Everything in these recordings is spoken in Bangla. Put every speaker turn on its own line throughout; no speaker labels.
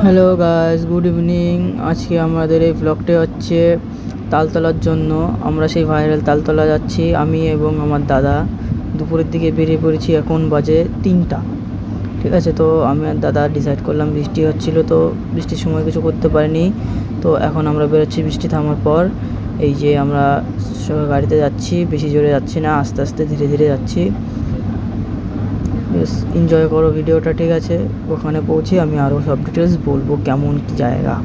Hello guys, good evening. আজকে আমাদের এই ব্লগটি হচ্ছে তালতলার জন্য। আমরা সেই ভাইরাল তালতলা যাচ্ছি, আমি এবং আমার দাদা। দুপুরের দিকে বেরিয়ে পড়েছি, এখন বাজে 3টা। ঠিক আছে, তো আমি আর দাদা ডিসাইড করলাম, বৃষ্টি হচ্ছিল তো বৃষ্টির সময় কিছু করতে পারিনি। তো এখন আমরা বেরোচ্ছি বৃষ্টি থামার পর। এই যে আমরা গাড়িতে যাচ্ছি, বেশি জোরে যাচ্ছি না, আস্তে আস্তে ধীরে ধীরে যাচ্ছি। বেশ এনজয় করো ভিডিওটা, ঠিক আছে? ওখানে পৌঁছে আমি আরও সব ডিটেলস বলবো কেমন কী জায়গা।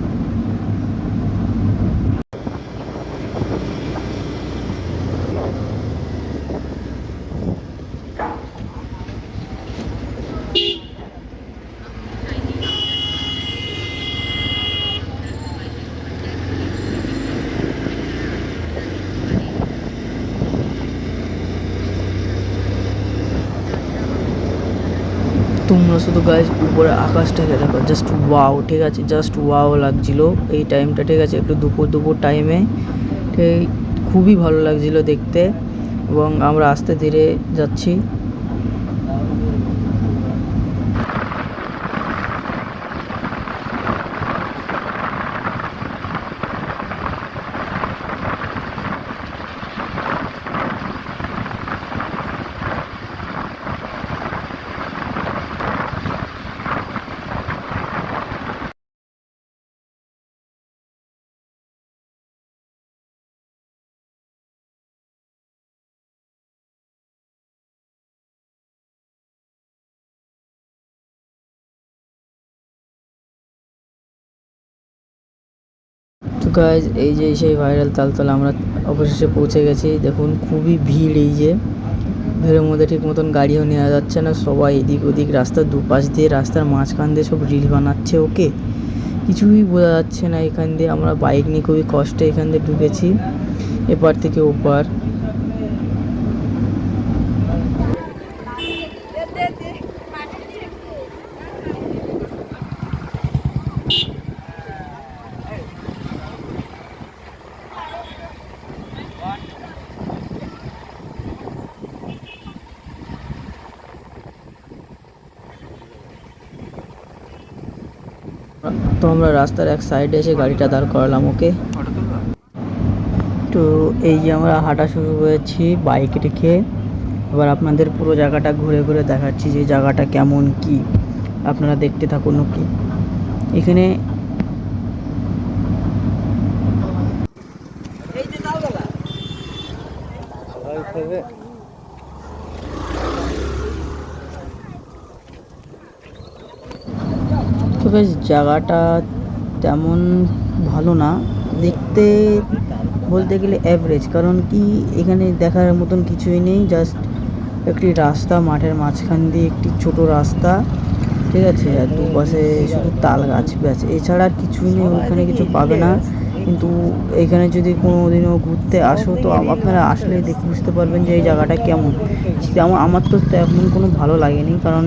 তোমরা শুধু গাইজ উপরে আকাশটাকে দেখো, জাস্ট ওয়াও। ঠিক আছে, জাস্ট ওয়াও লাগছিল এই টাইমটা। ঠিক আছে, একটু দুপুর দুপুর টাইমে ঠিক খুবই ভালো লাগছিল দেখতে। এবং আমরা আস্তে ধীরে যাচ্ছি। তো গাইজ এই যে সেই ভাইরাল তালতলা আমরা অবশেষে পৌঁছে গেছি। দেখুন খুবই ভিড়, এই যে ভিড়ের মধ্যে ঠিক মতন গাড়িও নেওয়া যাচ্ছে না। সবাই এদিক ওদিক রাস্তার দুপাশ দিয়ে, রাস্তার মাঝখান দিয়ে সব রিল বানাচ্ছে। ওকে, কিছুই বোঝা যাচ্ছে না। এখান দিয়ে আমরা বাইক নিয়ে খুবই কষ্টে এখান দিয়ে ঢুকেছি, এপার থেকে ওপার। তো আমরা রাস্তার এক সাইডে এসে গাড়িটা দাঁড় করালাম। ওকে, তো এই যে আমরা হাঁটা শুরু করেছি বাইক রেখে। এবার আপনাদের পুরো জায়গাটা ঘুরে ঘুরে দেখাচ্ছি যে জায়গাটা কেমন কি, আপনারা দেখতে থাকুন। ওকে, এখানে তো বেশ জায়গাটা তেমন ভালো না দেখতে, বলতে গেলে অ্যাভারেজ। কারণ কি, এখানে দেখার মতন কিছুই নেই, জাস্ট একটি রাস্তা, মাঠের মাঝখান দিয়ে একটি ছোট রাস্তা। ঠিক আছে, আর দুপাশে শুধু তাল গাছ, ব্যাস, এছাড়া আর কিছুই নেই। ওখানে কিছু পাবে না। কিন্তু এখানে যদি কোনো দিনও ঘুরতে আসো তো আপনারা আসলে দেখে বুঝতে পারবেন যে এই জায়গাটা কেমন। যেমন আমার তো তেমন কোনো ভালো লাগেনি, কারণ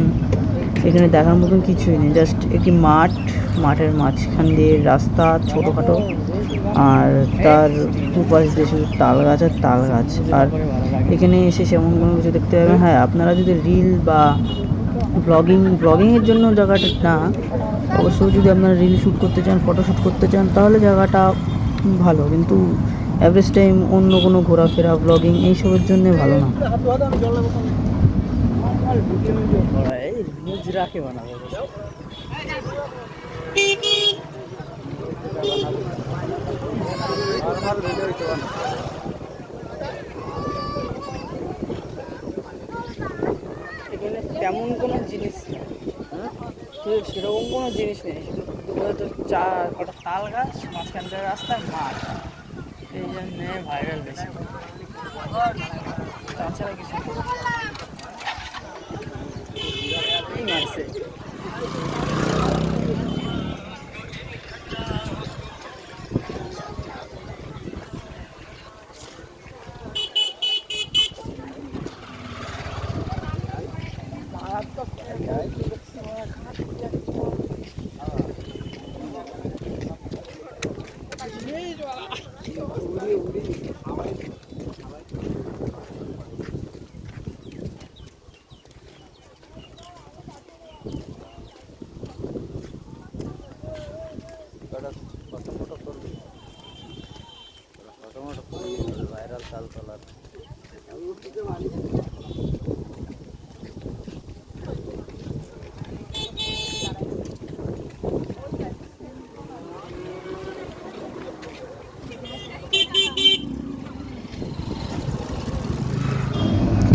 এখানে দেখার মতন কিছুই নেই, জাস্ট একটি মাঠ, মাঠের মাঝখান দিয়ে রাস্তা ছোটোখাটো, আর তার দুপাশ দিয়ে শুধু তাল গাছ আর তাল গাছ। আর এখানে এসে সেমন কোনো কিছু দেখতে পাবেন। হ্যাঁ, আপনারা যদি রিল বা ব্লগিংয়ের জন্য জায়গাটা না, অবশ্যই যদি আপনারা রিল শ্যুট করতে চান, ফটো শ্যুট করতে চান, তাহলে জায়গাটা ভালো। কিন্তু অ্যাভারেজ টাইম অন্য কোনো ঘোরাফেরা, ব্লগিং এইসবের জন্যে ভালো না। এখানে তেমন কোনো জিনিস নেই, সেরকম কোনো জিনিস নেই। শুধু চার কটা তাল গাছ, মাঝখান থেকে রাস্তার মাঠ, এই জন্যে ভাইরাল বেশি, তাছাড়া কিছু এই মারছে।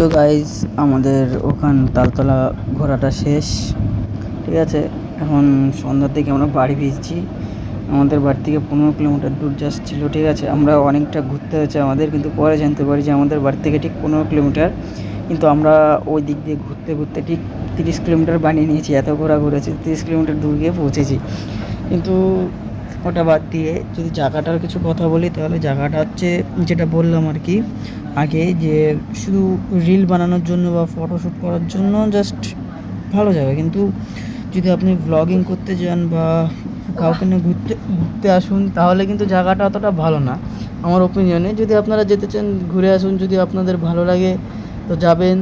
তো গাইজ আমাদের ওখান তালতলা ঘোরাটা শেষ, ঠিক আছে। এখন সন্ধ্যার দিকে আমরা বাড়ি ফিরছি। আমাদের বাড়ি থেকে 15 কিলোমিটার দূর জাস্ট ছিল, ঠিক আছে। আমরা অনেকটা ঘুরতে হয়েছে আমাদের, কিন্তু পরে জানতে পারি যে আমাদের বাড়ি থেকে ঠিক 15 কিলোমিটার, কিন্তু আমরা ওই দিক দিয়ে ঘুরতে ঘুরতে ঠিক 30 কিলোমিটার বানিয়ে নিয়েছি। এত ঘোরা ঘুরেছি, 30 কিলোমিটার দূর গিয়ে পৌঁছেছি। কিন্তু ওটা বাদ দিয়ে যদি জায়গাটার কিছু কথা বলি, তাহলে জায়গাটা হচ্ছে যেটা বললাম আর কি আগে, যে শুধু রিল বানানোর জন্য বা ফটোশ্যুট করার জন্য জাস্ট ভালো জায়গা। কিন্তু যদি আপনি ভ্লগিং করতে যান বা কাউকে নিয়ে ঘুরতে আসুন, তাহলে কিন্তু জায়গাটা অতটা ভালো না আমার ওপিনিয়নে। যদি আপনারা যেতে চান ঘুরে আসুন, যদি আপনাদের ভালো লাগে তো যাবেন।